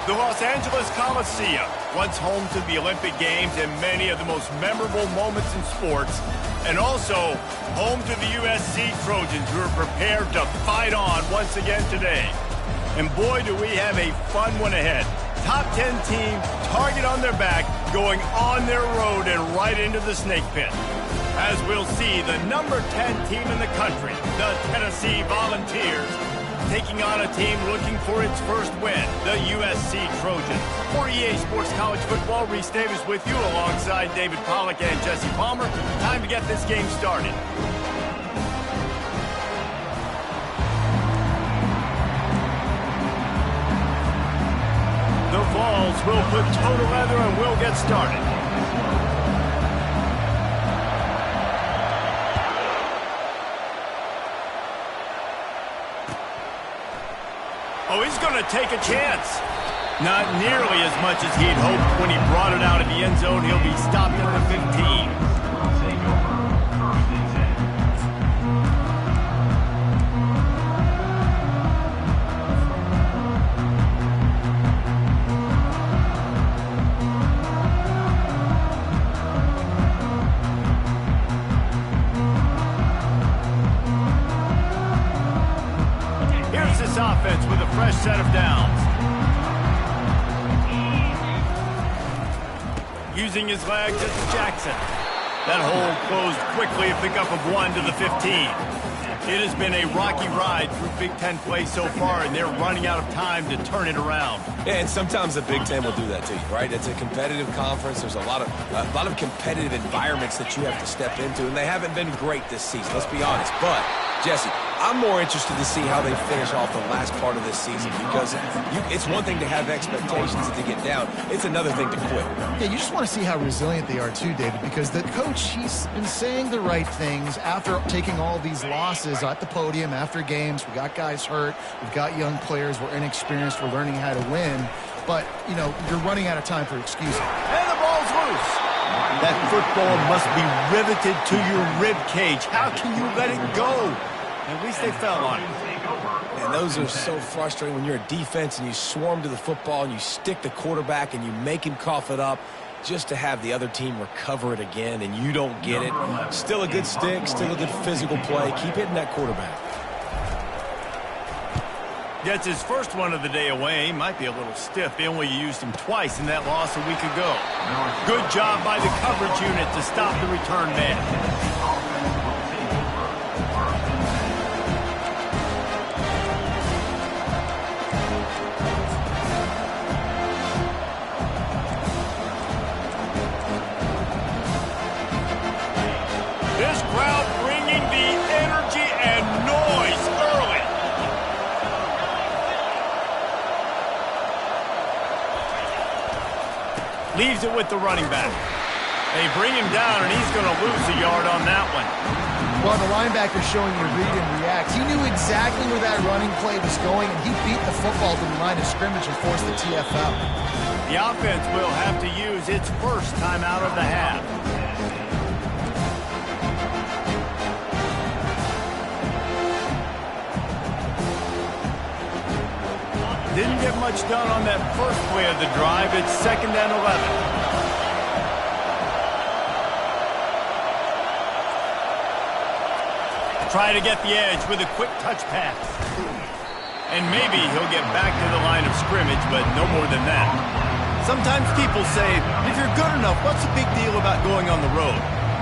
The Los Angeles Coliseum, once home to the Olympic Games and many of the most memorable moments in sports, and also home to the USC Trojans, who are prepared to fight on once again today. And boy, do we have a fun one ahead. Top 10 team, target on their back, going on their road and right into the snake pit. As we'll see, the number 10 team in the country, the Tennessee Volunteers, taking on a team looking for its first win, the USC Trojans. For EA Sports College Football, Reese Davis with you alongside David Pollack and Jesse Palmer. Time to get this game started. The Vols will put toe to leather and we'll get started. Oh, he's going to take a chance. Not nearly as much as he'd hoped when he brought it out of the end zone. He'll be stopped at the 15. Offense with a fresh set of downs. Using his legs, it's Jackson. That hole closed quickly, a pickup of 1 to the 15. It has been a rocky ride through Big Ten play so far, and they're running out of time to turn it around. Yeah, and sometimes the Big Ten will do that to you, right? It's a competitive conference. There's a lot of competitive environments that you have to step into, and they haven't been great this season, let's be honest. But, Jesse, I'm more interested to see how they finish off the last part of this season, because it's one thing to have expectations and to get down. It's another thing to quit. Yeah, you just want to see how resilient they are too, David, because the coach, he's been saying the right things after taking all these losses at the podium, after games. We got guys hurt. We've got young players. We're inexperienced. We're learning how to win. But, you know, you're running out of time for excuses. And the ball's loose. That football must be riveted to your rib cage. How can you let it go? At least they fell on it. And those are so frustrating when you're a defense and you swarm to the football and you stick the quarterback and you make him cough it up just to have the other team recover it again and you don't get it. Still a good stick, still a good physical play. Keep hitting that quarterback. Gets his first one of the day away. Might be a little stiff. They only used him twice in that loss a week ago. Good job by the coverage unit to stop the return man. This crowd bringing the energy and noise early. Leaves it with the running back. They bring him down, and he's going to lose a yard on that one. Well, the linebacker's showing you read and react. He knew exactly where that running play was going, and he beat the football to the line of scrimmage and forced the TFL. The offense will have to use its first timeout of the half. Didn't get much done on that first play of the drive. It's 2nd and 11. Try to get the edge with a quick touch pass. And maybe he'll get back to the line of scrimmage, but no more than that. Sometimes people say, if you're good enough, what's the big deal about going on the road?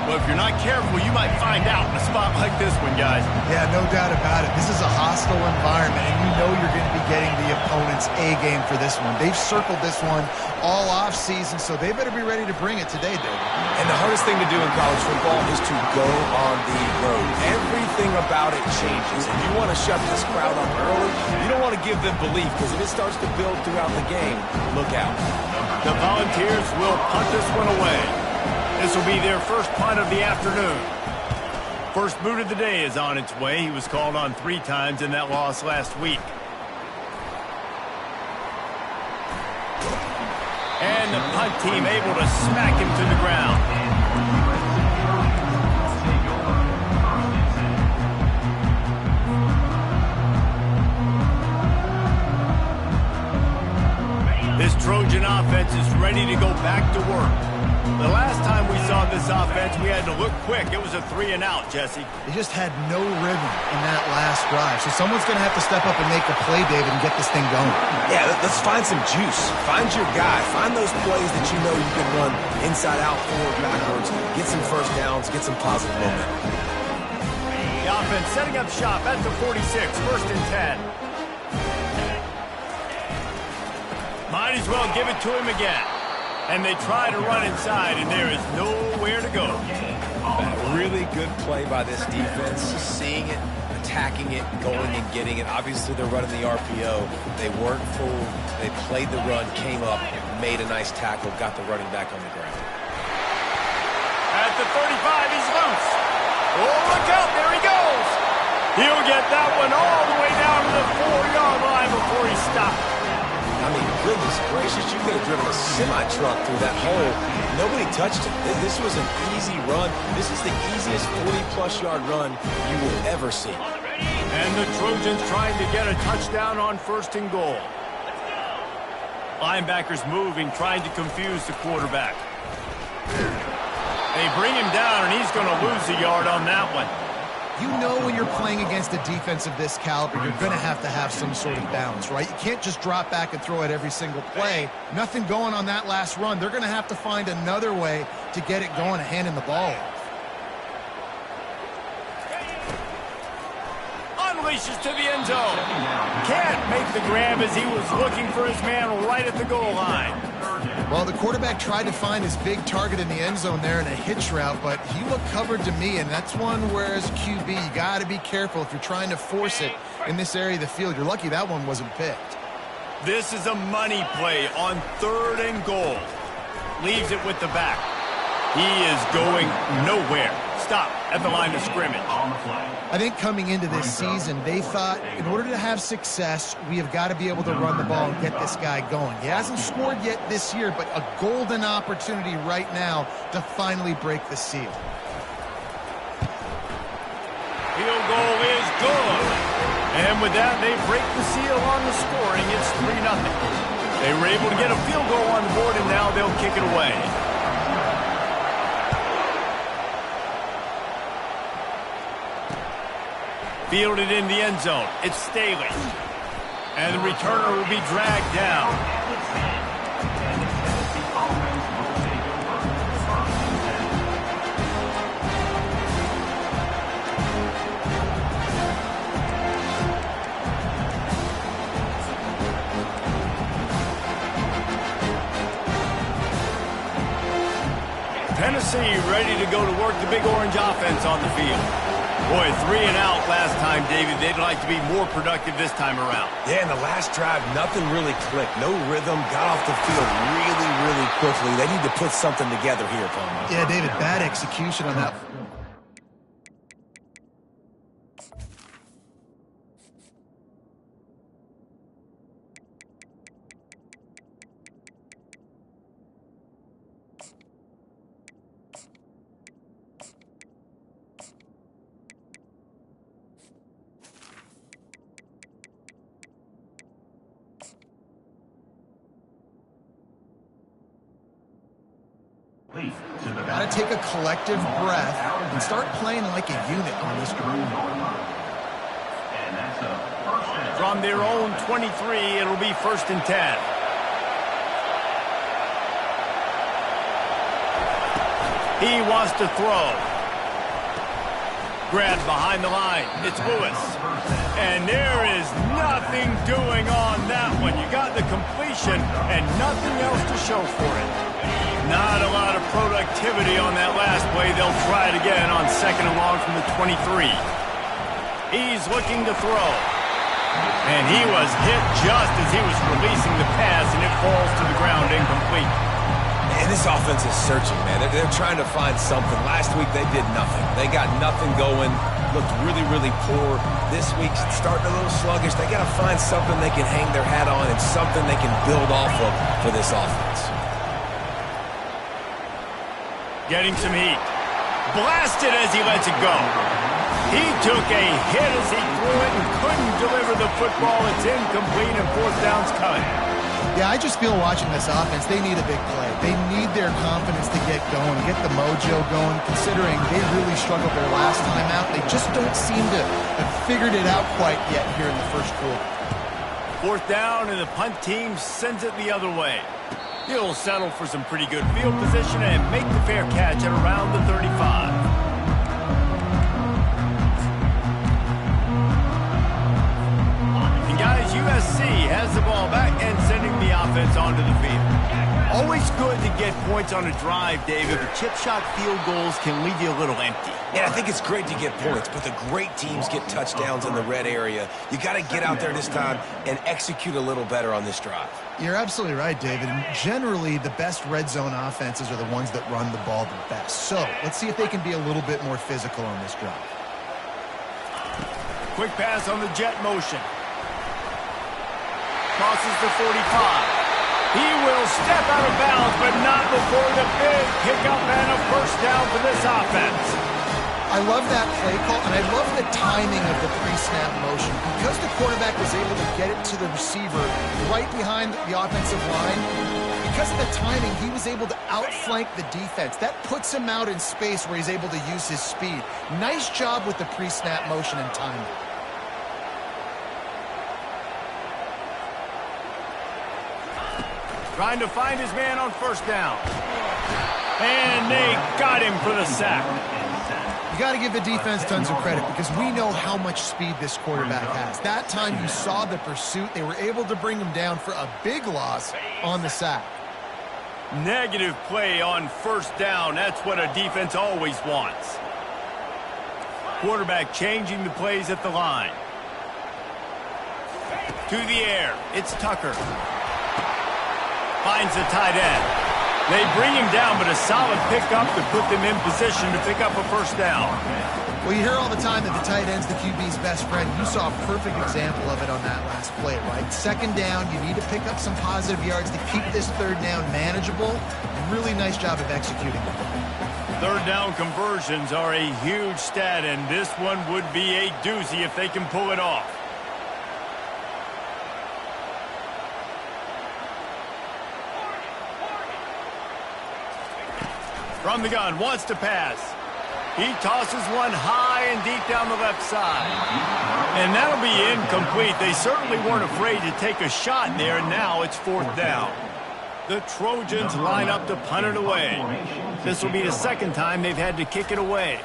Well, if you're not careful, you might find out in a spot like this one, guys. Yeah, no doubt about it. This is a hostile environment, and you know you're going to be getting the opponent's A game for this one. They've circled this one all off-season, so they better be ready to bring it today, David. And the hardest thing to do in college football is to go on the road. Everything about it changes. If you want to shut this crowd up early, you don't want to give them belief, because if it starts to build throughout the game, look out. The Volunteers will punt this one away. This will be their first punt of the afternoon. First boot of the day is on its way. He was called on 3 times in that loss last week. And the punt team able to smack him to the ground. Trojan offense is ready to go back to work. The last time we saw this offense, we had to look quick. It was a 3-and-out, Jesse. They just had no rhythm in that last drive. So someone's going to have to step up and make a play, David, and get this thing going. Yeah, let's find some juice. Find your guy. Find those plays that you know you can run inside out, forward, backwards, get some first downs, get some positive momentum. The offense setting up shop at the 46, 1st and 10. Might as well give it to him again. And they try to run inside, and there is nowhere to go. A really good play by this defense, seeing it, attacking it, going and getting it. Obviously, they're running the RPO. They weren't fooled. They played the run, came up, made a nice tackle, got the running back on the ground. At the 35, he's loose. Oh, look out, there he goes. He'll get that one all the way down to the 4-yard line before he stops. I mean, goodness gracious, you could have driven a semi-truck through that hole. Nobody touched it. This was an easy run. This is the easiest 40-plus yard run you will ever see. And the Trojans trying to get a touchdown on 1st and goal. Linebackers moving, trying to confuse the quarterback. They bring him down, and he's going to lose a yard on that one. You know when you're playing against a defense of this caliber, you're going to have some sort of balance, right? You can't just drop back and throw it every single play. Nothing going on that last run. They're going to have to find another way to get it going and handing the ball off. Unleashes to the end zone. Can't make the grab as he was looking for his man right at the goal line. Well, the quarterback tried to find his big target in the end zone there in a hitch route, but he looked covered to me, and that's one where as a QB, you got to be careful if you're trying to force it in this area of the field. You're lucky that one wasn't picked. This is a money play on 3rd and goal. Leaves it with the back. He is going nowhere. Stop at the line of scrimmage. I think coming into this season, they thought in order to have success, we have got to be able to run the ball and get this guy going. He hasn't scored yet this year, but a golden opportunity right now to finally break the seal. Field goal is good. And with that, they break the seal on the scoring. It's 3-0. They were able to get a field goal on the board, and now they'll kick it away. Fielded in the end zone. It's Staley. And the returner will be dragged down. Tennessee ready to go to work the Big Orange offense on the field. Boy, 3-and-out last time, David. They'd like to be more productive this time around. Yeah, in the last drive, nothing really clicked. No rhythm, got off the field really, really quickly. They need to put something together here, Palmer. Yeah, David, bad execution on that. Got to take a collective breath and start playing like a unit on this group. From their own 23, it'll be 1st and 10. He wants to throw. Grabbed behind the line. It's Lewis. And there is nothing doing on that one. You got the completion and nothing else to show for it. Not a lot of productivity on that last play. They'll try it again on 2nd and long from the 23. He's looking to throw. And he was hit just as he was releasing the pass, and it falls to the ground incomplete. And this offense is searching, man. They're trying to find something. Last week, they did nothing. They got nothing going. Looked really, really poor. This week's starting a little sluggish. They got to find something they can hang their hat on and something they can build off of for this offense. Getting some heat. Blasted as he lets it go. He took a hit as he threw it and couldn't deliver the football. It's incomplete and 4th down's coming. Yeah, I just feel watching this offense, they need a big play. They need their confidence to get going, get the mojo going, considering they really struggled their last time out. They just don't seem to have figured it out quite yet here in the first quarter. Fourth down, and the punt team sends it the other way. He'll settle for some pretty good field position and make the fair catch at around the 35. And guys, USC has the ball back and sending the offense onto the field. Always good to get points on a drive, David, but chip shot field goals can leave you a little empty. And I think it's great to get points, but the great teams get touchdowns in the red area. You got to get out there this time and execute a little better on this drive. You're absolutely right, David. And generally, the best red zone offenses are the ones that run the ball the best. So let's see if they can be a little bit more physical on this drive. Quick pass on the jet motion. Crosses the 45. He will step out of bounds, but not before the big pickup and a first down for this offense. I love that play call, and I love the timing of the pre-snap motion. Because the quarterback was able to get it to the receiver right behind the offensive line, because of the timing, he was able to outflank the defense. That puts him out in space where he's able to use his speed. Nice job with the pre-snap motion and timing. Trying to find his man on first down. And they got him for the sack. You got to give the defense tons of credit because we know how much speed this quarterback has. That time you saw the pursuit. They were able to bring him down for a big loss on the sack. Negative play on first down. That's what a defense always wants. Quarterback changing the plays at the line. To the air. It's Tucker. Finds the tight end. They bring him down, but a solid pickup to put them in position to pick up a first down. Well, you hear all the time that the tight end's the QB's best friend. You saw a perfect example of it on that last play, right? Second down, you need to pick up some positive yards to keep this third down manageable. Really nice job of executing. Third down conversions are a huge stat, and this one would be a doozy if they can pull it off. From the gun, wants to pass. He tosses one high and deep down the left side. And that'll be incomplete. They certainly weren't afraid to take a shot there, and now it's fourth down. The Trojans line up to punt it away. This will be the second time they've had to kick it away.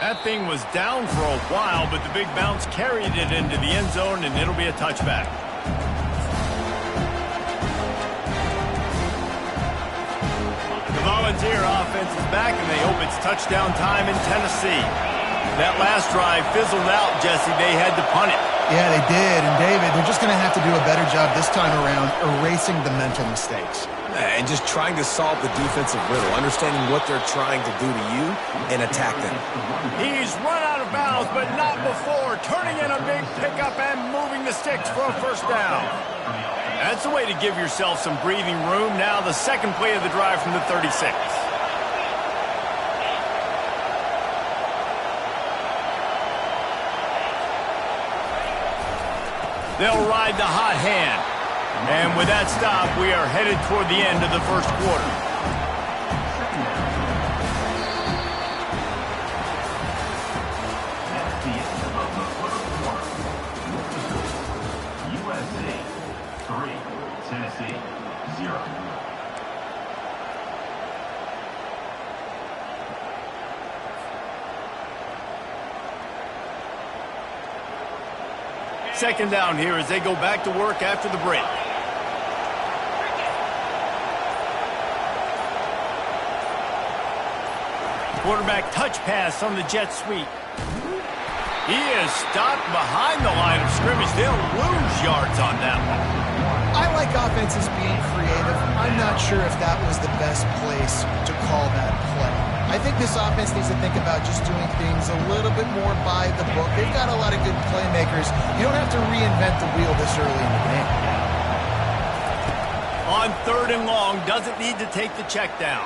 That thing was down for a while, but the big bounce carried it into the end zone, and it'll be a touchback. The Volunteer offense is back, and they hope it's touchdown time in Tennessee. That last drive fizzled out, Jesse. They had to punt it. Yeah, they did. And, David, they're just going to have to do a better job this time around erasing the mental mistakes. And just trying to solve the defensive riddle, understanding what they're trying to do to you and attack them. He's run out of bounds, but not before. Turning in a big pickup and moving the sticks for a first down. That's the way to give yourself some breathing room. Now the second play of the drive from the 36. They'll ride the hot hand. And with that stop, we are headed toward the end of the first quarter. USC 3, Tennessee 0. Second down here as they go back to work after the break. Quarterback touch pass on the jet sweep. He is stopped behind the line of scrimmage. They'll lose yards on that one. I like offenses being creative. I'm not sure if that was the best place to call that play. I think this offense needs to think about just doing things a little bit more by the book. They've got a lot of good playmakers. You don't have to reinvent the wheel this early in the game. On third and long, doesn't need to take the check down.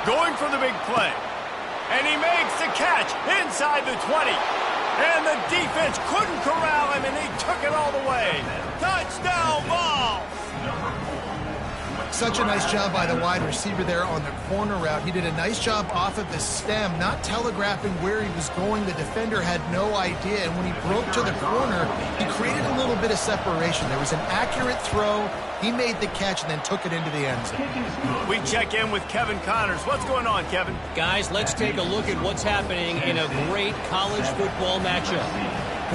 Going for the big play. And he makes the catch inside the 20. And the defense couldn't corral him, and he took it all the way. Touchdown ball! Such a nice job by the wide receiver there on the corner route. He did a nice job off of the stem, not telegraphing where he was going. The defender had no idea, and when he broke to the corner, he created a little bit of separation. There was an accurate throw. He made the catch and then took it into the end zone. We check in with Kevin Connors. What's going on, Kevin? Guys, let's take a look at what's happening in a great college football matchup.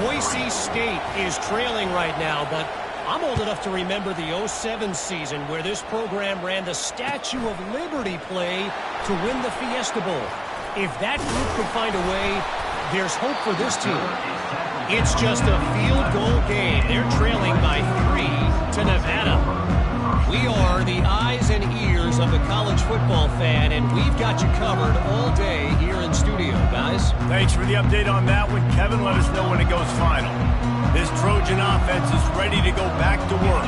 Boise State is trailing right now, but I'm old enough to remember the 07 season where this program ran the Statue of Liberty play to win the Fiesta Bowl. If that group could find a way, there's hope for this team. It's just a field goal game. They're trailing by 3 to Nevada. We are the eyes and ears of the college football fan, and we've got you covered all day here in studio, guys. Thanks for the update on that one, Kevin. Let us know when it goes final. This Trojan offense is ready to go back to work.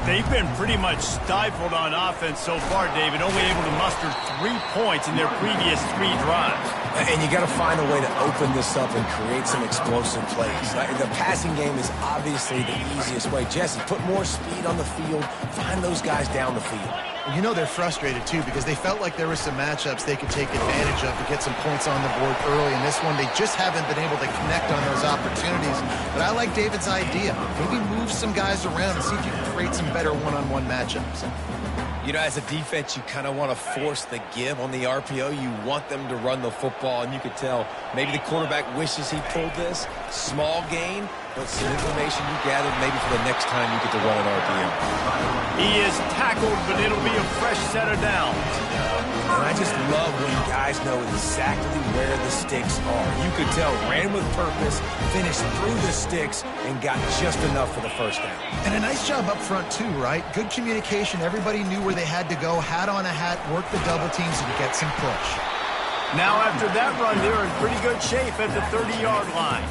They've been pretty much stifled on offense so far, David, only able to muster 3 points in their previous 3 drives. And you got to find a way to open this up and create some explosive plays. The passing game is obviously the easiest way. Jesse, put more speed on the field. Find those guys down the field. You know they're frustrated, too, because they felt like there were some matchups they could take advantage of to get some points on the board early. In this one, they just haven't been able to connect on those opportunities. But I like David's idea. Maybe move some guys around and see if you can create some better one-on-one matchups. You know, as a defense, you kind of want to force the give on the RPO. You want them to run the football, and you could tell maybe the quarterback wishes he pulled this. Small gain, but some information you gathered maybe for the next time you get to run an RPO. He is tackled, but it'll be a fresh set of downs. And I just love when guys know exactly where the sticks are. You could tell, ran with purpose, finished through the sticks, and got just enough for the first down. And a nice job up front, too, right? Good communication. Everybody knew where they had to go. Hat on a hat, work the double teams, and get some push. Now, after that run, they're in pretty good shape at the 30-yard line.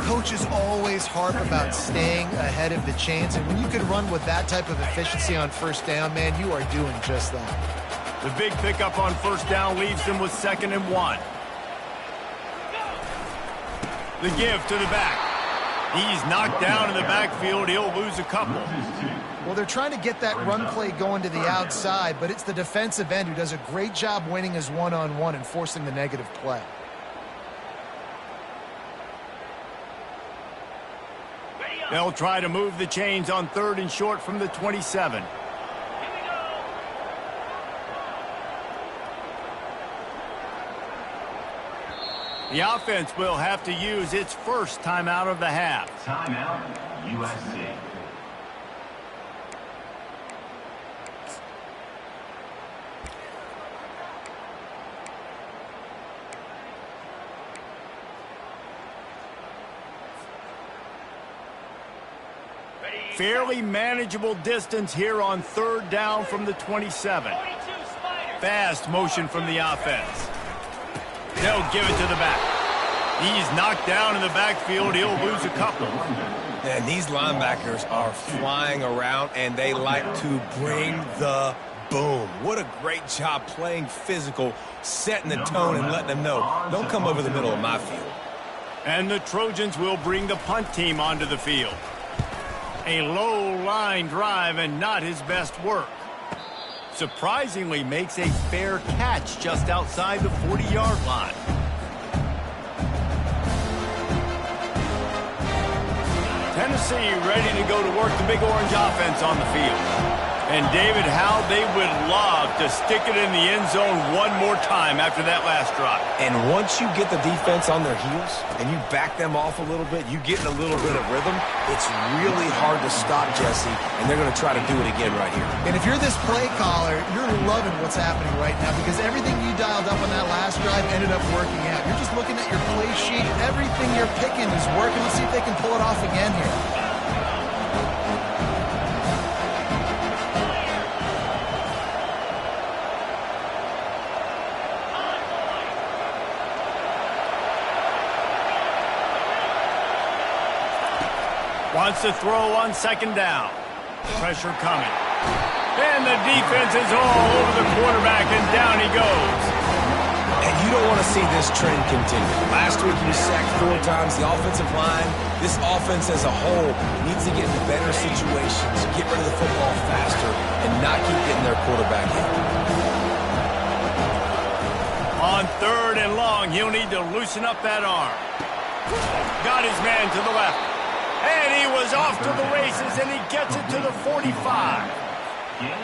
Coaches always harp about staying ahead of the chains, and when you can run with that type of efficiency on first down, man, you are doing just that. The big pickup on first down leaves them with 2nd and 1. The give to the back. He's knocked down in the backfield. He'll lose a couple. Well, they're trying to get that run play going to the outside, but it's the defensive end who does a great job winning his one-on-one and forcing the negative play. They'll try to move the chains on 3rd and short from the 27. The offense will have to use its first timeout of the half. Timeout, USC. Fairly manageable distance here on 3rd down from the 27. Fast motion from the offense. They'll give it to the back. He's knocked down in the backfield. He'll lose a couple. And these linebackers are flying around, and they like to bring the boom. What a great job playing physical, setting the tone and letting them know, don't come over the middle of my field. And the Trojans will bring the punt team onto the field. A low line drive and not his best work. Surprisingly makes a fair catch just outside the 40-yard line. Tennessee ready to go to work the Big Orange offense on the field. And David, how they would love to stick it in the end zone one more time after that last drive. And once you get the defense on their heels and you back them off a little bit, you get in a little bit of rhythm, it's really hard to stop, Jesse, and they're going to try to do it again right here. And if you're this play caller, you're loving what's happening right now because everything you dialed up on that last drive ended up working out. You're just looking at your play sheet. Everything you're picking is working. Let's see if they can pull it off again here. Wants to throw on 2nd down. Pressure coming. And the defense is all over the quarterback, and down he goes. And you don't want to see this trend continue. Last week he was sacked 4 times. The offensive line, this offense as a whole, needs to get into better situations, get rid of the football faster, and not keep getting their quarterback hit. On 3rd and long, he'll need to loosen up that arm. Got his man to the left. And he was off to the races, and he gets it to the 45.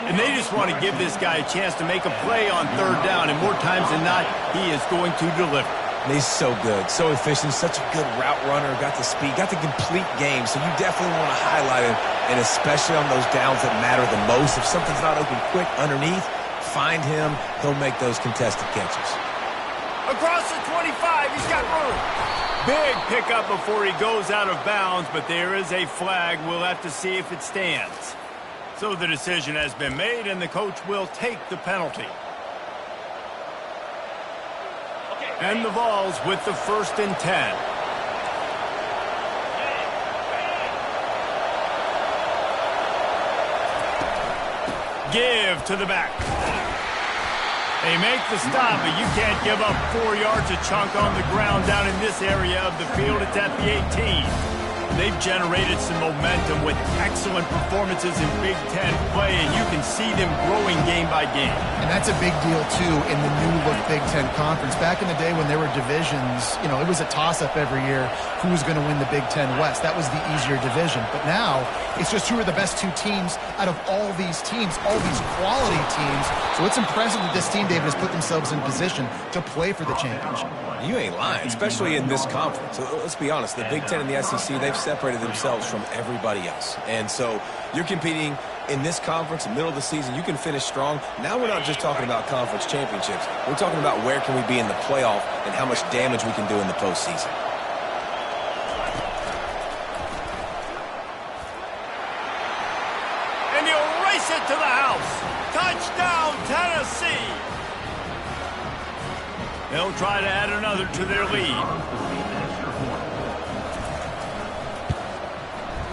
And they just want to give this guy a chance to make a play on 3rd down, and more times than not, he is going to deliver. And he's so good, so efficient, such a good route runner, got the speed, got the complete game, so you definitely want to highlight him, and especially on those downs that matter the most. If something's not open quick underneath, find him, he'll make those contested catches. Across the 25, he's got room. Big pickup before he goes out of bounds, but there is a flag. We'll have to see if it stands. So the decision has been made, and the coach will take the penalty. And the Vols with the 1st and 10. Give to the back. They make the stop, but you can't give up 4 yards a chunk on the ground down in this area of the field. It's at the 18. They've generated some momentum with excellent performances in Big Ten play, and you can see them growing game by game. And that's a big deal, too, in the new-look Big Ten Conference. Back in the day when there were divisions, you know, it was a toss-up every year who was going to win the Big Ten West. That was the easier division. But now, it's just who are the best 2 teams out of all these teams, all these quality teams. So it's impressive that this team, David, has put themselves in position to play for the championship. You ain't lying, especially in this conference. So let's be honest, the Big Ten and the SEC, they've separated themselves from everybody else. And so you're competing in this conference, in the middle of the season, you can finish strong. Now we're not just talking about conference championships. We're talking about where can we be in the playoff and how much damage we can do in the postseason. And he'll race it to the house. Touchdown, Tennessee. They'll try to add another to their lead.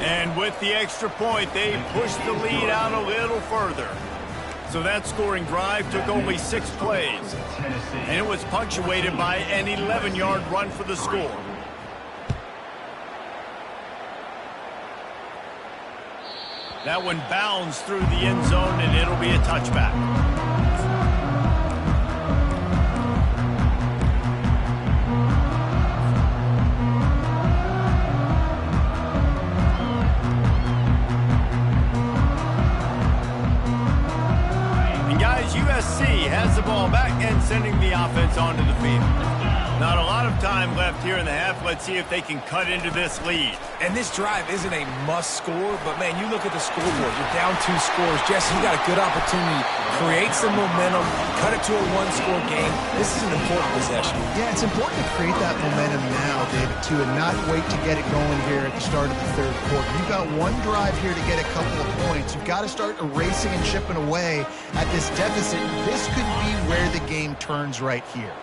And with the extra point, they push the lead out a little further. So that scoring drive took only 6 plays. And it was punctuated by an 11-yard run for the score. That one bounds through the end zone, and it'll be a touchback. USC has the ball back and sending the offense onto the field. Not a lot of time left here in the half. Let's see if they can cut into this lead. And this drive isn't a must score, but man, you look at the scoreboard. You're down 2 scores. Jesse, you got a good opportunity. Create some momentum. Cut it to a 1-score game. This is an important possession. Yeah, it's important to create that momentum now, David, too, and not wait to get it going here at the start of the 3rd quarter. You've got 1 drive here to get a couple of points. You've got to start erasing and chipping away at this deficit. This could be where the game turns right here.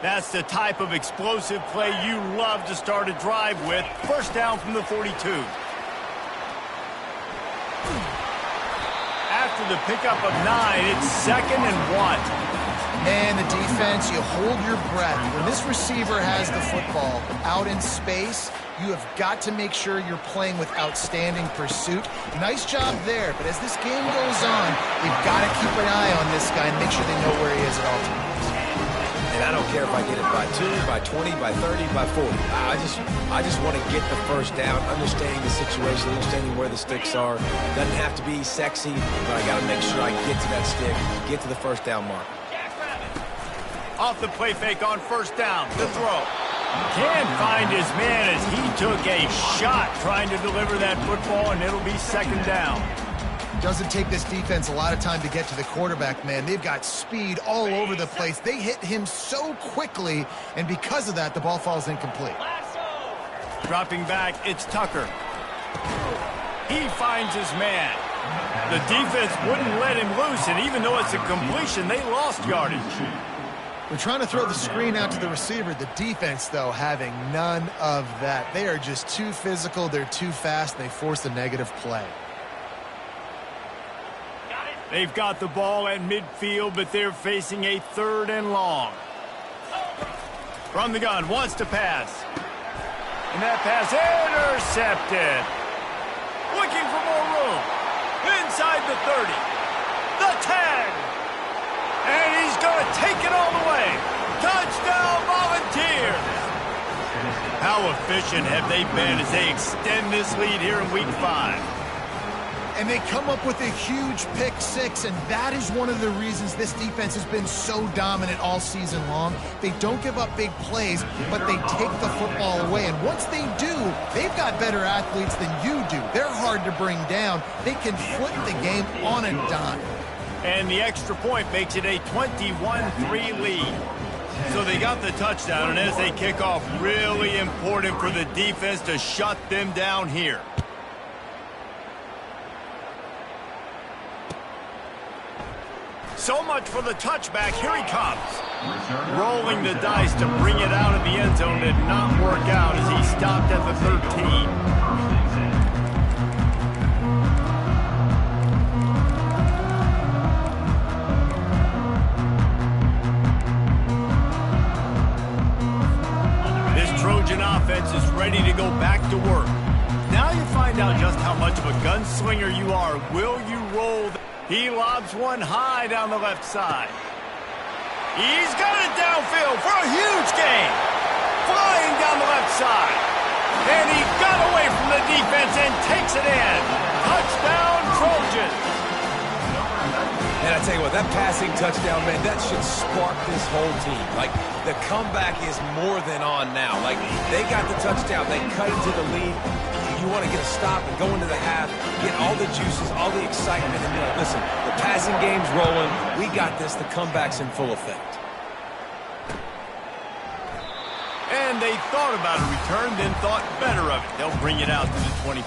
That's the type of explosive play you love to start a drive with. 1st down from the 42. After the pickup of 9, it's 2nd and 1. And the defense, you hold your breath. When this receiver has the football out in space, you have got to make sure you're playing with outstanding pursuit. Nice job there, but as this game goes on, you've got to keep an eye on this guy and make sure they know where he is at all times. And I don't care if I get it by 2, by 20, by 30, by 40. I just want to get the 1st down, understanding the situation, understanding where the sticks are. Doesn't have to be sexy, but I got to make sure I get to that stick, get to the 1st down mark. Off the play fake on 1st down. The throw. Can't find his man as he took a shot trying to deliver that football, and it'll be 2nd down. Doesn't take this defense a lot of time to get to the quarterback, man. They've got speed all over the place. They hit him so quickly, and because of that, the ball falls incomplete. Dropping back, it's Tucker. He finds his man. The defense wouldn't let him loose, and even though it's a completion, they lost yardage. They're trying to throw the screen out to the receiver. The defense, though, having none of that. They are just too physical. They're too fast. They force a negative play. They've got the ball at midfield, but they're facing a 3rd and long. From the gun, wants to pass. And that pass intercepted. Looking for more room. Inside the 30. The 10. And he's going to take it all the way. Touchdown, Volunteers. How efficient have they been as they extend this lead here in Week 5? And they come up with a huge pick six, and that is one of the reasons this defense has been so dominant all season long. They don't give up big plays, but they take the football away. And once they do, they've got better athletes than you do. They're hard to bring down. They can flip the game on a dime. And the extra point makes it a 21-3 lead. So they got the touchdown, and as they kick off, really important for the defense to shut them down here. So much for the touchback. Here he comes. Rolling the dice to bring it out of the end zone did not work out as he stopped at the 13. This Trojan offense is ready to go back to work. Now you find out just how much of a gunslinger you are. Will you roll? He lobs one high down the left side. He's got it downfield for a huge gain. Flying down the left side. And he got away from the defense and takes it in. Touchdown, Trojans. And I tell you what, that passing touchdown, man, that should spark this whole team. Like, the comeback is more than on now. Like, they got the touchdown. They cut into the lead. You want to get a stop and go into the half, get all the juices, all the excitement, and be like, listen, the passing game's rolling. We got this. The comeback's in full effect. And they thought about a return, then thought better of it. They'll bring it out to the 25.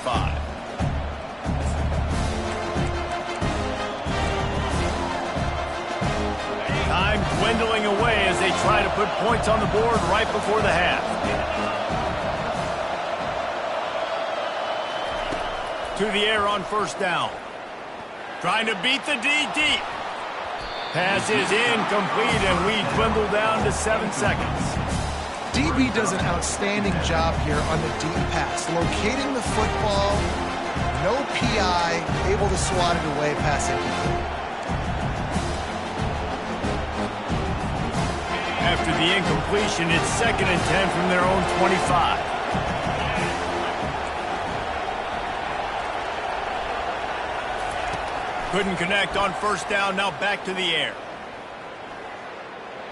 Time dwindling away as they try to put points on the board right before the half. To the air on first down. Trying to beat the D deep. Pass is incomplete, and we dwindle down to 7 seconds. DB does an outstanding job here on the deep pass. Locating the football, no PI, able to swat it away, passing. After the incompletion, it's 2nd and 10 from their own 25. Couldn't connect on first down, now back to the air.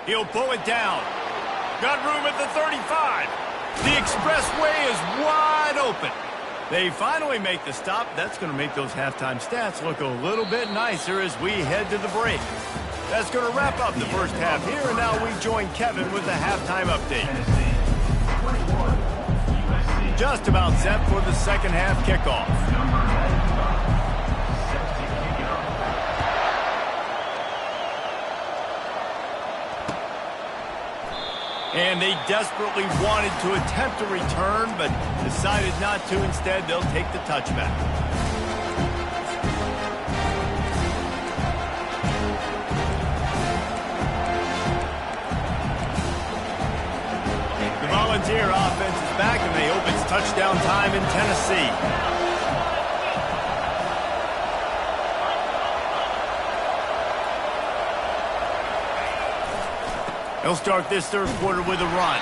He'll pull it down. Got room at the 35. The expressway is wide open. They finally make the stop. That's going to make those halftime stats look a little bit nicer as we head to the break. That's going to wrap up the first half here, and now we join Kevin with the halftime update. Just about set for the second half kickoff. And they desperately wanted to attempt a return, but decided not to. Instead, they'll take the touchback. The Volunteer offense is back, and they hope it's touchdown time in Tennessee. He'll start this third quarter with a run.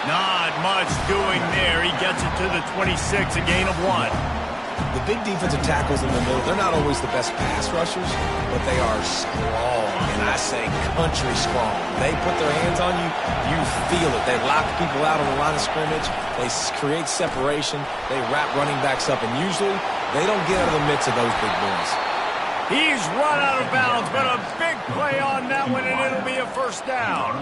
Not much doing there. He gets it to the 26, a gain of 1. The big defensive tackles in the middle, they're not always the best pass rushers, but they are strong, and I say country strong. They put their hands on you, you feel it. They lock people out on the line of scrimmage. They create separation. They wrap running backs up, and usually they don't get out of the midst of those big boys. He's run out of bounds, but a big play on that one, and it'll be a first down.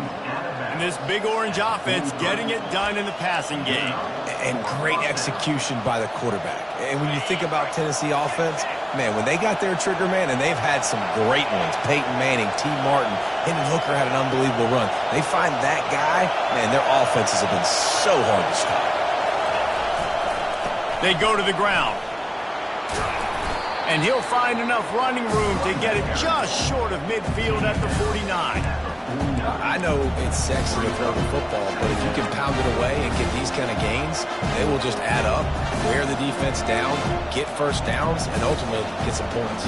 And this big orange offense getting it done in the passing game. And great execution by the quarterback. And when you think about Tennessee offense, man, when they got their trigger man, and they've had some great ones, Peyton Manning, T. Martin, Hendon Hooker had an unbelievable run. They find that guy, man, their offenses have been so hard to stop. They go to the ground. And he'll find enough running room to get it just short of midfield at the 49. I know it's sexy to throw the football, but if you can pound it away and get these kind of gains, they will just add up, wear the defense down, get first downs, and ultimately get some points.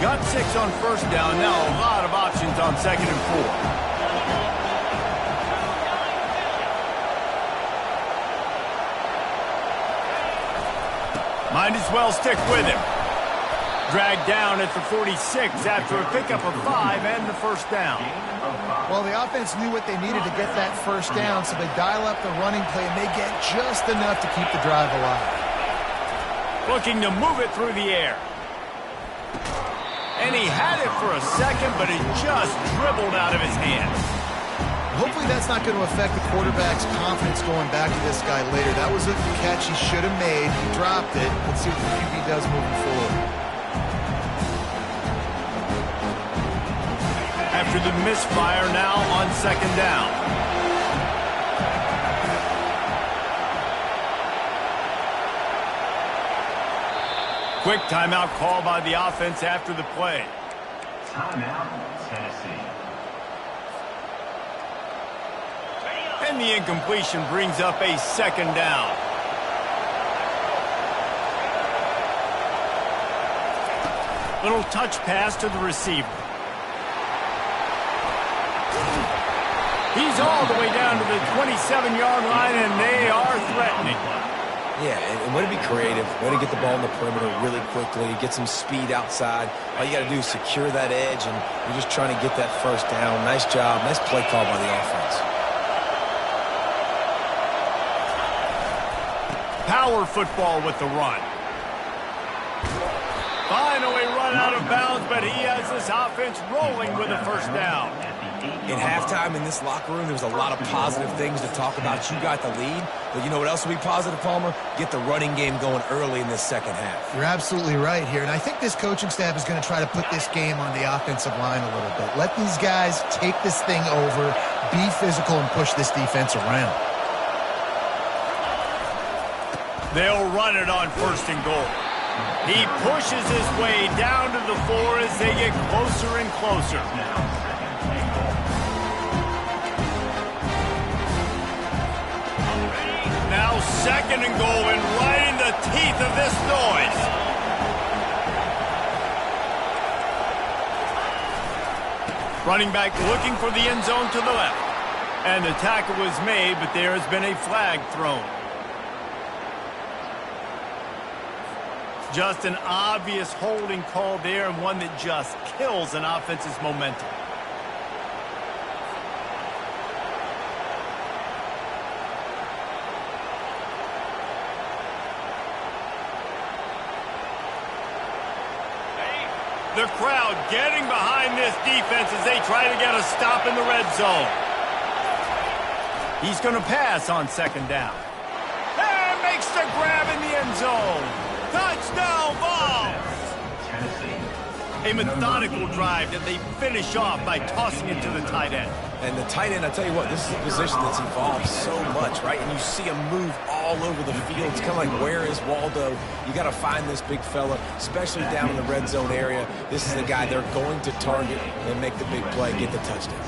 Got 6 on first down. Now a lot of options on 2nd and 4. Might as well stick with him. Dragged down at the 46 after a pickup of 5 and the first down. Well, the offense knew what they needed to get that first down, so they dial up the running play, and they get just enough to keep the drive alive. Looking to move it through the air. And he had it for a second, but it just dribbled out of his hands. Hopefully that's not going to affect the quarterback's confidence going back to this guy later. That was a catch he should have made. He dropped it. Let's see what the QB does moving forward. After the misfire, now on 2nd down. Quick timeout call by the offense after the play. Timeout, Tennessee. And the incompletion brings up a 2nd down. Little touch pass to the receiver. He's all the way down to the 27-yard line, and they are threatening. Yeah, and way to be creative, way to get the ball in the perimeter really quickly, get some speed outside. All you got to do is secure that edge, and you're just trying to get that first down. Nice job, nice play call by the offense. Power football with the run. Finally run out of bounds, but he has this offense rolling with a first down. In halftime in this locker room, there was a lot of positive things to talk about. You got the lead, but you know what else will be positive, Palmer? Get the running game going early in this second half. You're absolutely right here, and I think this coaching staff is going to try to put this game on the offensive line a little bit. Let these guys take this thing over, be physical, and push this defense around. They'll run it on 1st and goal. He pushes his way down to the 4 as they get closer and closer. Now 2nd and goal, and right in the teeth of this noise. Running back looking for the end zone to the left. And the tackle was made, but there has been a flag thrown. Just an obvious holding call there, and one that just kills an offense's momentum. The crowd getting behind this defense as they try to get a stop in the red zone. He's going to pass on 2nd down. And makes the grab in the end zone. Touchdown, Vols! A methodical drive that they finish off by tossing it to the tight end. And the tight end, I tell you what, this is a position that's evolved so much, right? And you see him move all over the field. It's kind of like, where is Waldo? You got to find this big fella, especially down in the red zone area. This is the guy they're going to target and make the big play, get the touchdown.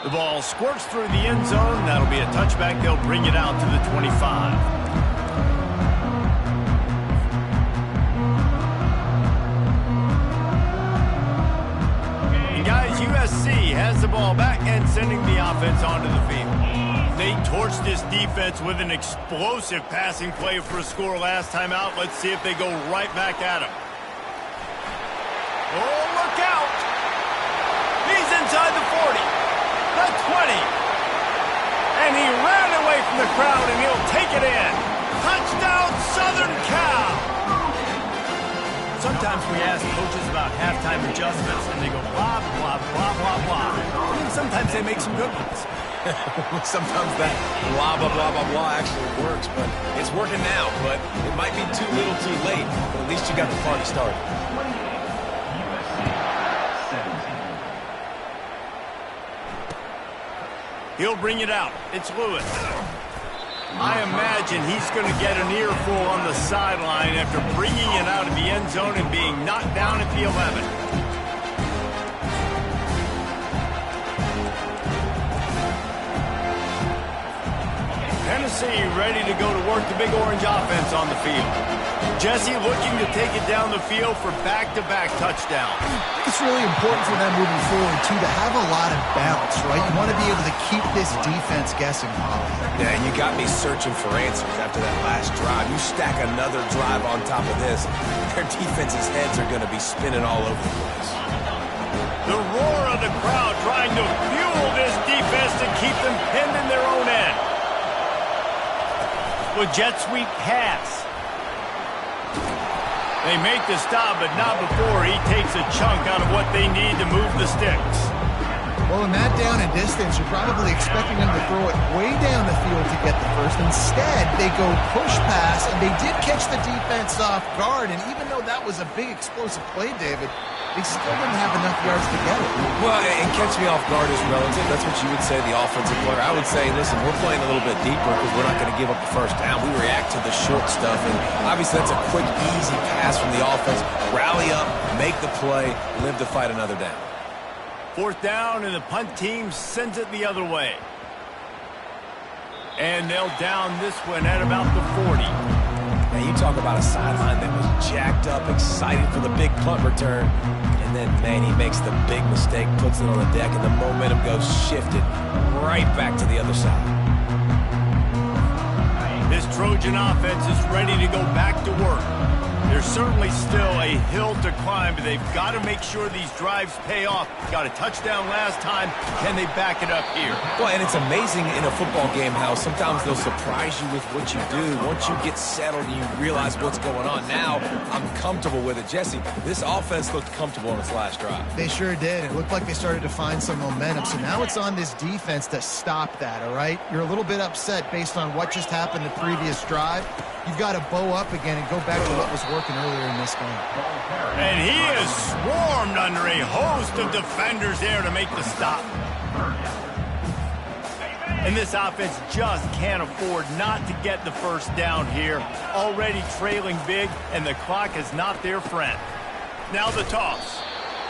The ball squirts through the end zone. That'll be a touchback. They'll bring it out to the 25. And guys, USC has the ball back and sending the offense onto the field. They torched this defense with an explosive passing play for a score last time out. Let's see if they go right back at him. Oh, look out! He's inside the 40. The 20. And he ran away from the crowd, and he'll take it in. Touchdown, Southern Cal. Sometimes we ask coaches about halftime adjustments, and they go blah, blah, blah, blah, blah. And sometimes they make some good ones. Sometimes that blah, blah, blah, blah, blah actually works, but it's working now. But it might be too little too late, but at least you got the party started. He'll bring it out. It's Lewis. I imagine he's going to get an earful on the sideline after bringing it out of the end zone and being knocked down at the 11. Tennessee ready to go to work the Big Orange offense on the field. Jesse looking to take it down the field for back-to-back touchdowns. It's really important for them moving forward, too, to have a lot of balance, right? You want to be able to keep this defense guessing, Holly. Yeah, and you got me searching for answers after that last drive. You stack another drive on top of this, their defense's heads are going to be spinning all over the place. The roar of the crowd trying to fuel this defense to keep them pinned in their own end. With jet sweep pass. They make the stop, but not before he takes a chunk out of what they need to move the sticks. Well, in that down and distance, you're probably expecting them to throw it way down the field to get the first. Instead, they go push pass, and they did catch the defense off guard. And even though that was a big explosive play, David, they still didn't have enough yards to get it. Well, and catch me off guard is relative. That's what you would say, the offensive player. I would say, listen, we're playing a little bit deeper because we're not going to give up the first down. We react to the short stuff, and obviously that's a quick, easy pass from the offense. Rally up, make the play, live to fight another down. Fourth down, and the punt team sends it the other way. And they'll down this one at about the 40. Now, you talk about a sideline that was jacked up, excited for the big punt return. And then, man, he makes the big mistake, puts it on the deck, and the momentum goes shifted right back to the other side. This Trojan offense is ready to go back to work. There's certainly still a hill to climb, but they've got to make sure these drives pay off. Got a touchdown last time. Can they back it up here? Well, and it's amazing in a football game how sometimes they'll surprise you with what you do. Once you get settled and you realize what's going on, now I'm comfortable with it. Jesse, this offense looked comfortable on its last drive. They sure did. It looked like they started to find some momentum. So now it's on this defense to stop that, all right? You're a little bit upset based on what just happened the previous drive. You've got to bow up again and go back to what was working earlier in this game. And he is swarmed under a host of defenders there to make the stop. And this offense just can't afford not to get the first down here. Already trailing big, and the clock is not their friend. Now the toss.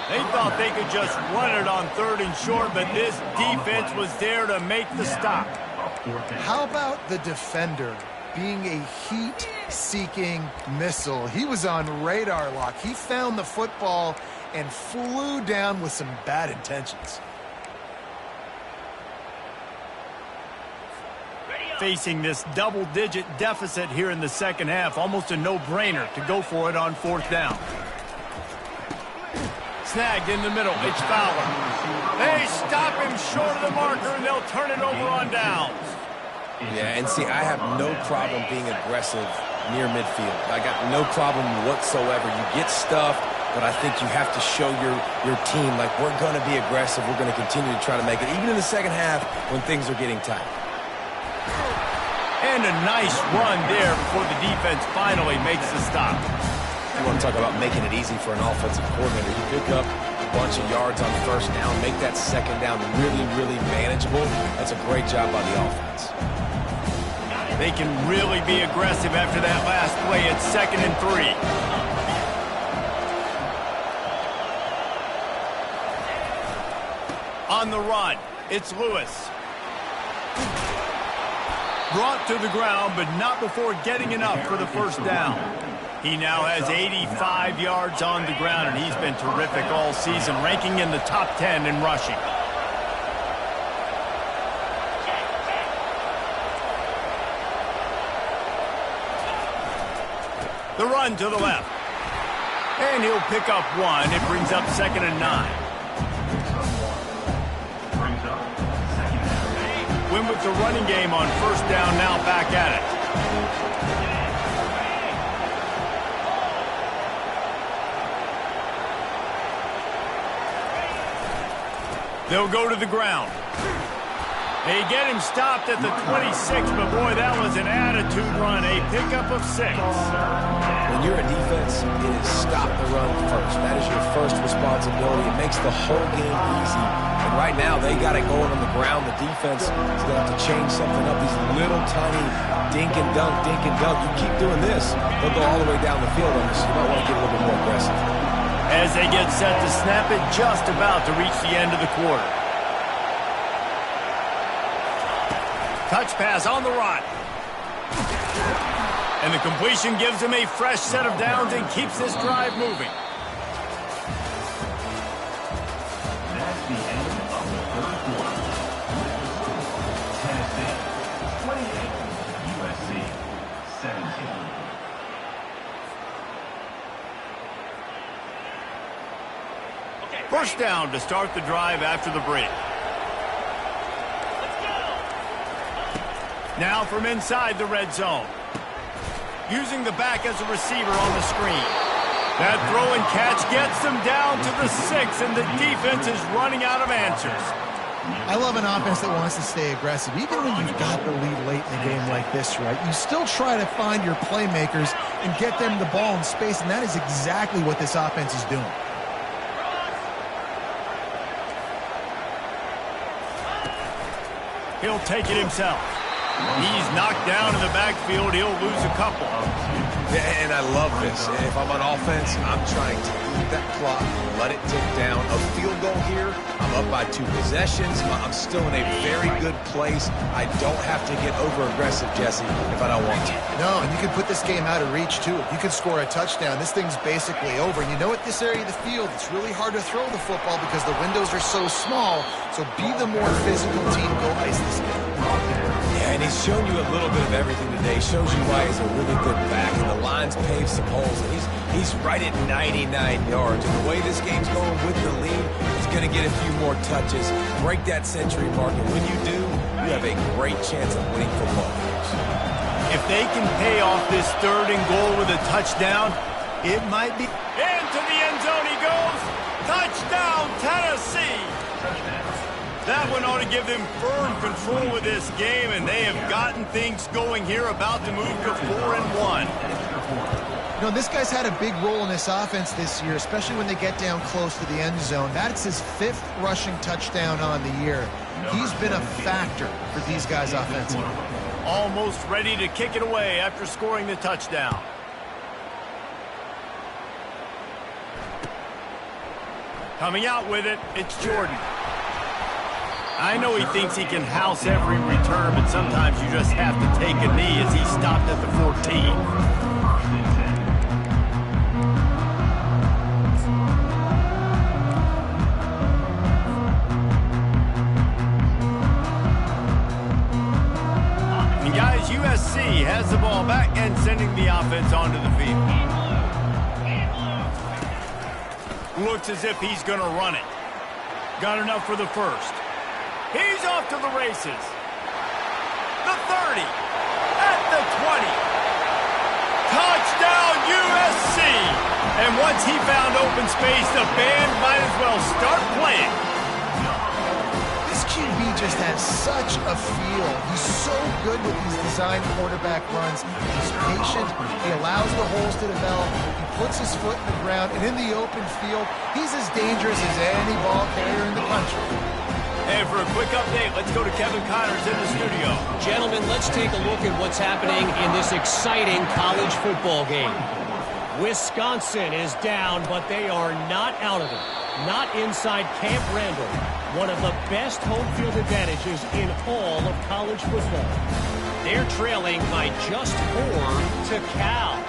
They thought they could just run it on 3rd and short, but this defense was there to make the stop. How about the defender being a heat-seeking missile? He was on radar lock. He found the football and flew down with some bad intentions. Facing this double-digit deficit here in the second half, almost a no-brainer to go for it on 4th down. Snagged in the middle, it's Fowler. They stop him short of the marker, and they'll turn it over on downs. Yeah, and see, I have no problem being aggressive near midfield. I got no problem whatsoever. You get stuffed, but I think you have to show your team, like, we're going to be aggressive. We're going to continue to try to make it, even in the second half when things are getting tight. And a nice run there before the defense finally makes the stop. You want to talk about making it easy for an offensive coordinator. You pick up a bunch of yards on 1st down, make that 2nd down really, really manageable. That's a great job by the offense. They can really be aggressive after that last play at 2nd and 3. On the run, it's Lewis. Brought to the ground, but not before getting enough for the 1st down. He now has 85 yards on the ground, and he's been terrific all season, ranking in the top 10 in rushing. The run to the left. And he'll pick up 1. It brings up 2nd and 9. Win with the running game on 1st down, now back at it. They'll go to the ground. They get him stopped at the 26, but boy, that was an attitude run, a pickup of 6. When you're a defense, it is stop the run first. That is your first responsibility. It makes the whole game easy. And right now they got it going on the ground. The defense is going to have to change something up. These little tiny dink and dunk, dink and dunk. You keep doing this, they'll go all the way down the field on this. You might want to get a little bit more aggressive. As they get set to snap it, just about to reach the end of the quarter. Touch pass on the run. And the completion gives him a fresh set of downs and keeps this drive moving. That's the end of the third quarter. Tennessee 28, USC 17. First down to start the drive after the break. Now from inside the red zone. Using the back as a receiver on the screen. That throw and catch gets them down to the 6, and the defense is running out of answers. I love an offense that wants to stay aggressive. Even when you've got the lead late in the game like this, right, you still try to find your playmakers and get them the ball in space, and that is exactly what this offense is doing. He'll take it himself. He's knocked down in the backfield. He'll lose a couple. And I love this. If I'm on offense, I'm trying to eat that clock, let it tick down. A field goal here, I'm up by 2 possessions. I'm still in a very good place. I don't have to get over-aggressive, Jesse, if I don't want to. No, and you can put this game out of reach, too. If you can score a touchdown, this thing's basically over. And you know, at this area of the field, it's really hard to throw the football because the windows are so small. So be the more physical team. Go ice this game. Yeah, and he's shown you a little bit of everything today. Shows you why he's a really good back. And the line's paved some holes. And he's right at 99 yards. And the way this game's going with the lead, he's going to get a few more touches, break that century mark. And when you do, you have a great chance of winning football games. If they can pay off this 3rd and goal with a touchdown, it might be. Into the end zone he goes. Touchdown, Tennessee. That one ought to give them firm control of this game, and they have gotten things going here, about to move to 4-1. You know, this guy's had a big role in this offense this year, especially when they get down close to the end zone. That's his 5th rushing touchdown on the year. He's been a factor for these guys offensively. Almost ready to kick it away after scoring the touchdown. Coming out with it, it's Jordan. I know he thinks he can house every return, but sometimes you just have to take a knee as he stopped at the 14. And guys, USC has the ball back and sending the offense onto the field. Looks as if he's going to run it. Got enough for the first. He's off to the races. The 30. At the 20. Touchdown, USC. And once he found open space, the band might as well start playing. This QB just has such a feel. He's so good with these design quarterback runs. He's patient. He allows the holes to develop. He puts his foot in the ground. And in the open field, he's as dangerous as any ball carrier in the country. And for a quick update, let's go to Kevin Connors in the studio. Gentlemen, let's take a look at what's happening in this exciting college football game. Wisconsin is down, but they are not out of it. Not inside Camp Randall, one of the best home field advantages in all of college football. They're trailing by just 4 to Cal.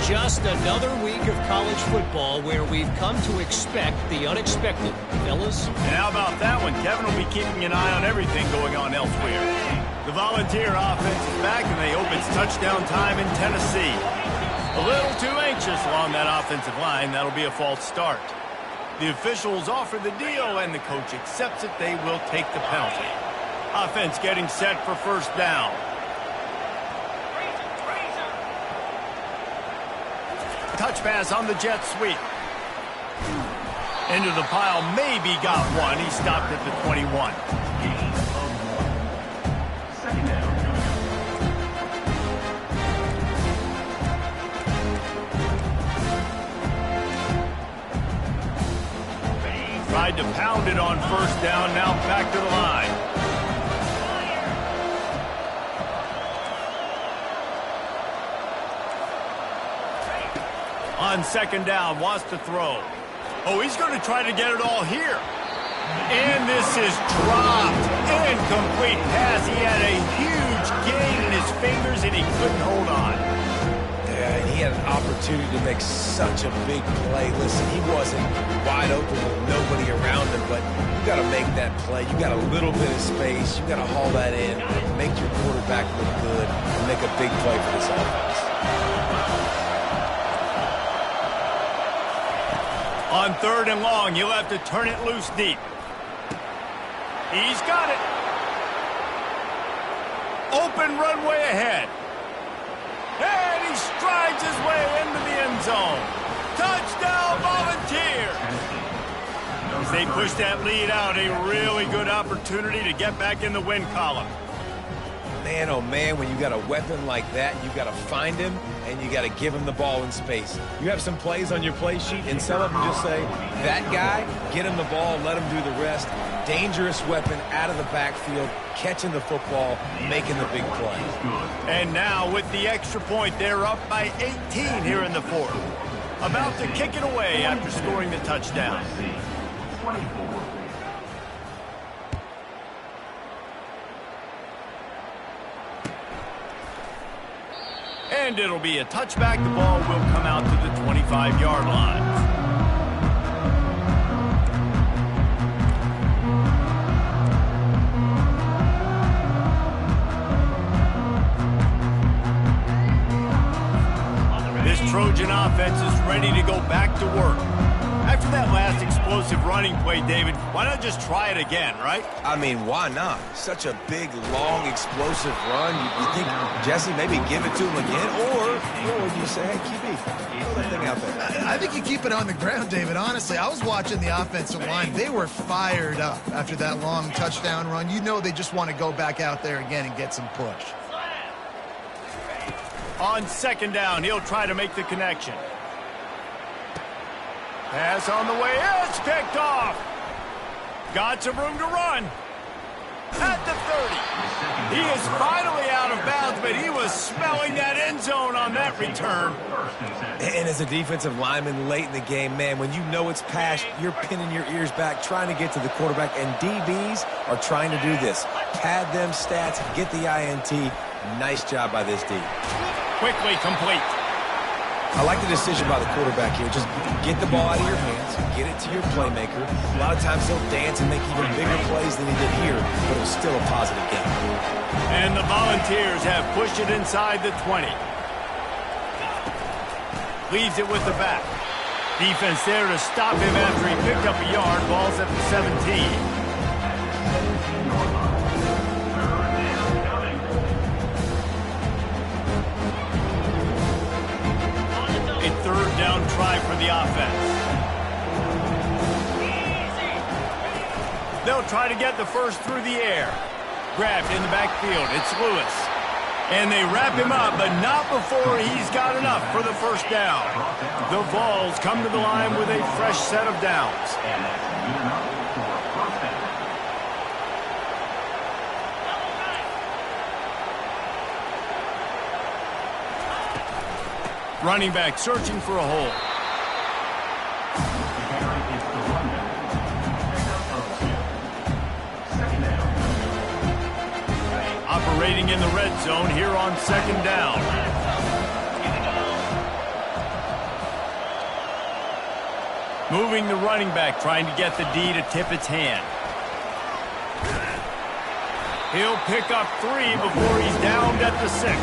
Just another week of college football where we've come to expect the unexpected. Fellas? And how about that one? Kevin will be keeping an eye on everything going on elsewhere. The Volunteer offense is back, and they hope it's touchdown time in Tennessee. A little too anxious along that offensive line. That'll be a false start. The officials offer the deal, and the coach accepts it. They will take the penalty. Offense getting set for first down. Touch pass on the jet sweep. Into the pile, maybe got one. He stopped at the 21. Second down. Tried to pound it on first down, now back to the line. On second down, wants to throw. Oh, he's going to try to get it all here. And this is dropped. Incomplete pass. He had a huge gain in his fingers, and he couldn't hold on. Yeah, he had an opportunity to make such a big play. Listen, he wasn't wide open with nobody around him, but you got to make that play. You got a little bit of space. You got to haul that in, make your quarterback look good, and make a big play for this offense. On third and long, you'll have to turn it loose deep. He's got it. Open runway ahead. And he strides his way into the end zone. Touchdown, Volunteers! As they push that lead out, a really good opportunity to get back in the win column. Man, oh man, when you got a weapon like that, you got to find him and you got to give him the ball in space. You have some plays on your play sheet, and some of them just say, that guy, get him the ball, let him do the rest. Dangerous weapon out of the backfield, catching the football, making the big play. And now with the extra point, they're up by 18 here in the fourth. About to kick it away after scoring the touchdown. 24. And it'll be a touchback. The ball will come out to the 25-yard line. This Trojan offense is ready to go back to work. After that last explosive running play, David, why not just try it again, right? I mean, why not? Such a big, long, explosive run. You think, Jesse, maybe give it to him again? Or would you say, hey, QB, throw that thing out there? I think you keep it on the ground, David. Honestly, I was watching the offensive line. They were fired up after that long touchdown run. You know they just want to go back out there again and get some push. On second down, he'll try to make the connection. Pass on the way, it's picked off. Got some room to run. At the 30. He is finally out of bounds, but he was smelling that end zone on that return. And as a defensive lineman late in the game, man, when you know it's passed, you're pinning your ears back, trying to get to the quarterback, and DBs are trying to do this. Pad them stats, get the INT. Nice job by this D. Quickly complete. I like the decision by the quarterback here. Just get the ball out of your hands, get it to your playmaker. A lot of times he'll dance and make even bigger plays than he did here, but it was still a positive game. And the Volunteers have pushed it inside the 20. Leaves it with the back. Defense there to stop him after he picked up a yard. Ball's at the 17. Third down try for the offense. They'll try to get the first through the air. Grabbed in the backfield. It's Lewis. And they wrap him up, but not before he's got enough for the first down. The Vols come to the line with a fresh set of downs. And that's good enough for a first down. Running back searching for a hole. Operating in the red zone here on second down. Moving the running back, trying to get the D to tip its hand. He'll pick up 3 before he's downed at the 6.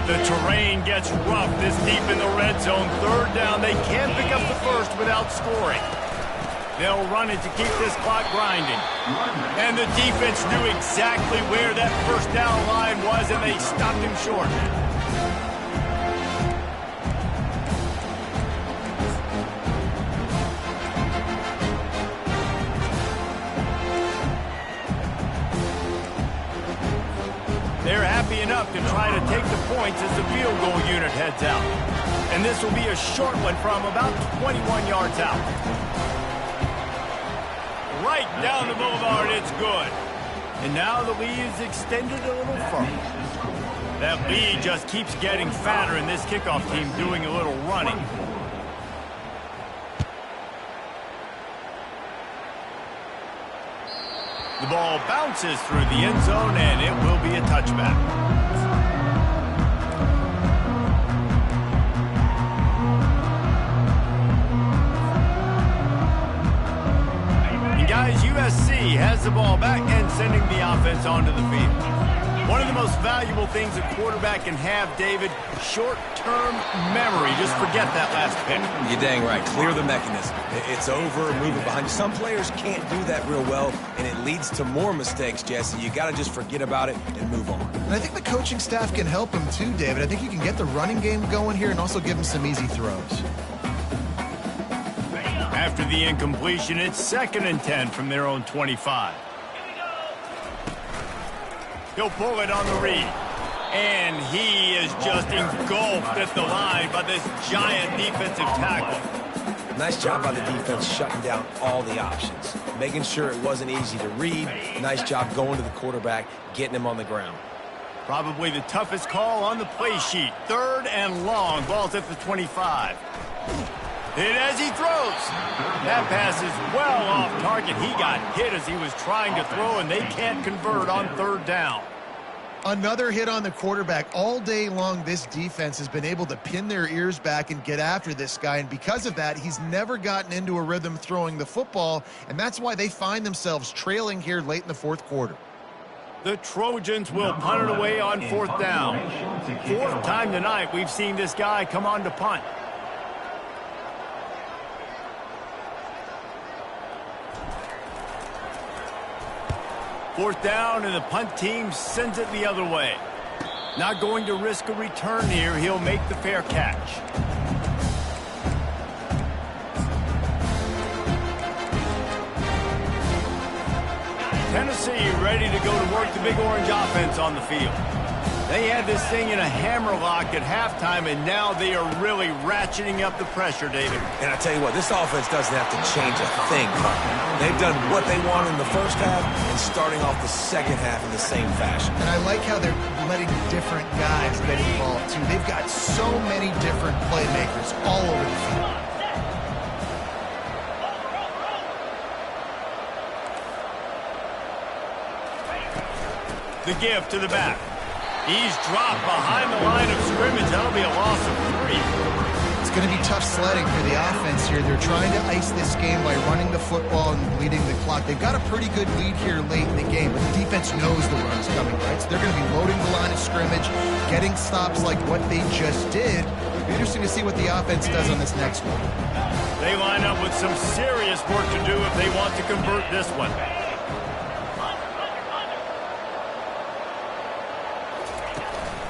The terrain gets rough this deep in the red zone. Third down, they can't pick up the first without scoring. They'll run it to keep this clock grinding. And the defense knew exactly where that first down line was, and they stopped him short. be enough to try to take the points as the field goal unit heads out. And this will be a short one from about 21 yards out. Right down the boulevard, it's good. And now the lead is extended a little further. That lead just keeps getting fatter, and this kickoff team doing a little running. The ball bounces through the end zone, and it will be a touchback. And guys, USC has the ball back and sending the offense onto the field. One of the most valuable things a quarterback can have, David, short-term memory. Just forget that last pick. You're dang right. Clear the mechanism. It's over, move it behind you. Some players can't do that real well, and it leads to more mistakes, Jesse. You got to just forget about it and move on. And I think the coaching staff can help him too, David. I think you can get the running game going here and also give him some easy throws. After the incompletion, it's 2nd and 10 from their own 25. He'll pull it on the read. And he is just engulfed at the line by this giant defensive tackle. Nice job by the defense shutting down all the options. Making sure it wasn't easy to read. Nice job going to the quarterback, getting him on the ground. Probably the toughest call on the play sheet. 3rd and long. Ball's at the 25. Hit as he throws. That pass is well off target. He got hit as he was trying to throw, and they can't convert on 3rd down. Another hit on the quarterback. All day long, this defense has been able to pin their ears back and get after this guy, and because of that, he's never gotten into a rhythm throwing the football, and that's why they find themselves trailing here late in the 4th quarter. The Trojans will punt it away on 4th down. 4th time tonight we've seen this guy come on to punt. Fourth down, and the punt team sends it the other way. Not going to risk a return here. He'll make the fair catch. Tennessee ready to go to work the Big Orange offense on the field. They had this thing in a hammerlock at halftime, and now they are really ratcheting up the pressure, David. And I tell you what, this offense doesn't have to change a thing. They've done what they want in the first half and starting off the second half in the same fashion. And I like how they're letting different guys get involved, too. They've got so many different playmakers all over the field. The give to the back. He's dropped behind the line of scrimmage. That'll be a loss of 3. It's going to be tough sledding for the offense here. They're trying to ice this game by running the football and bleeding the clock. They've got a pretty good lead here late in the game, but the defense knows the run's coming, right? So they're going to be loading the line of scrimmage, getting stops like what they just did. It'll be interesting to see what the offense does on this next one. They line up with some serious work to do if they want to convert this one.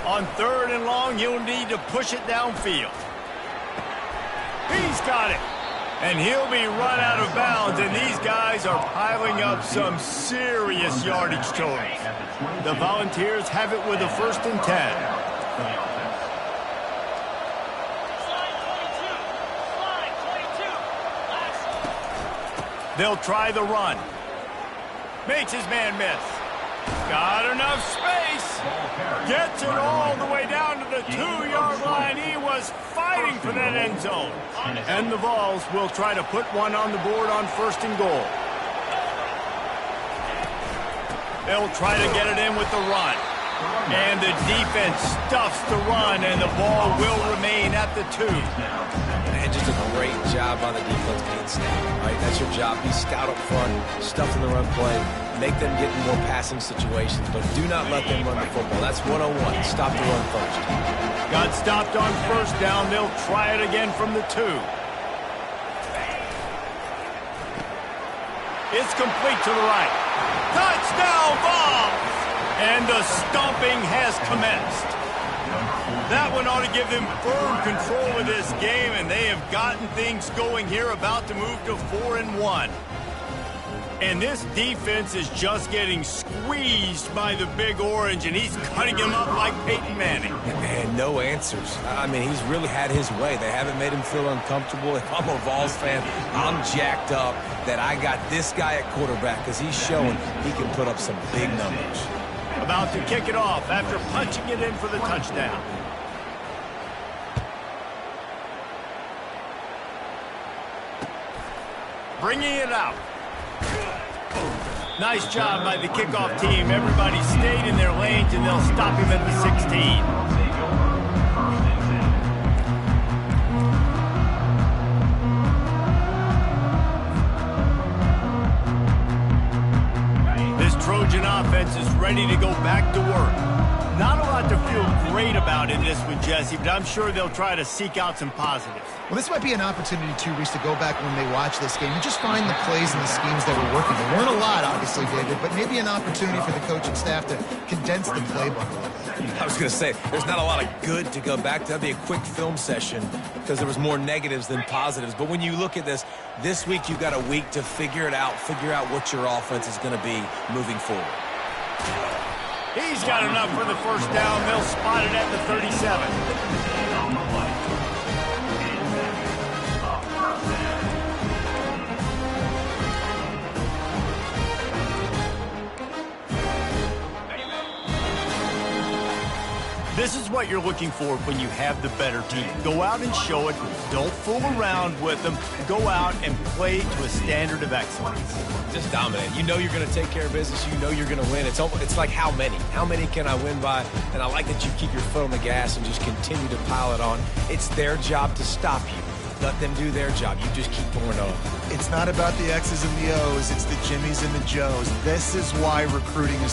On 3rd and long, he'll need to push it downfield. He's got it. And he'll be run out of bounds, and these guys are piling up some serious yardage totals. The Volunteers have it with a 1st and 10. They'll try the run. Makes his man miss. Got enough space. Gets it all the way down to the 2-yard line. He was fighting for that end zone. And the Vols will try to put one on the board on 1st and goal. They'll try to get it in with the run. And the defense stuffs the run, and the ball will remain at the 2. And just a great job on the defense being snapped, right? That's your job. Be stout up front, stuff in the run play, make them get in more passing situations, but do not let them run the football. That's 101. Stop the run first. Got stopped on 1st down. They'll try it again from the 2. It's complete to the right. Touchdown, Vols! And the stomping has commenced. That one ought to give them firm control of this game, and they have gotten things going here, about to move to 4-1. And this defense is just getting squeezed by the Big Orange, and he's cutting him up like Peyton Manning. Man, no answers. I mean, he's really had his way. They haven't made him feel uncomfortable. If I'm a Vols fan, I'm jacked up that I got this guy at quarterback because he's showing he can put up some big numbers. About to kick it off after punching it in for the touchdown. Bringing it out. Nice job by the kickoff team. Everybody stayed in their lanes, and they'll stop him at the 16. This Trojan offense is ready to go back to work. Not a lot to feel great about in this one, Jesse, but I'm sure they'll try to seek out some positives. Well, this might be an opportunity, too, Reese, to go back when they watch this game and just find the plays and the schemes that were working. There weren't a lot, obviously, David, but maybe an opportunity for the coaching staff to condense the playbook a little bit. I was going to say, there's not a lot of good to go back to. That'd be a quick film session because there was more negatives than positives. But when you look at this week you've got a week to figure it out, figure out what your offense is going to be moving forward. He's got enough for the first down. They'll spot it at the 37. This is what you're looking for when you have the better team. Go out and show it. Don't fool around with them. Go out and play to a standard of excellence. Just dominate. You know you're going to take care of business. You know you're going to win. It's like how many? How many can I win by? And I like that you keep your foot on the gas and just continue to pile it on. It's their job to stop you. Let them do their job. You just keep pouring on. It's not about the X's and the O's. It's the Jimmies and the Joes. This is why recruiting is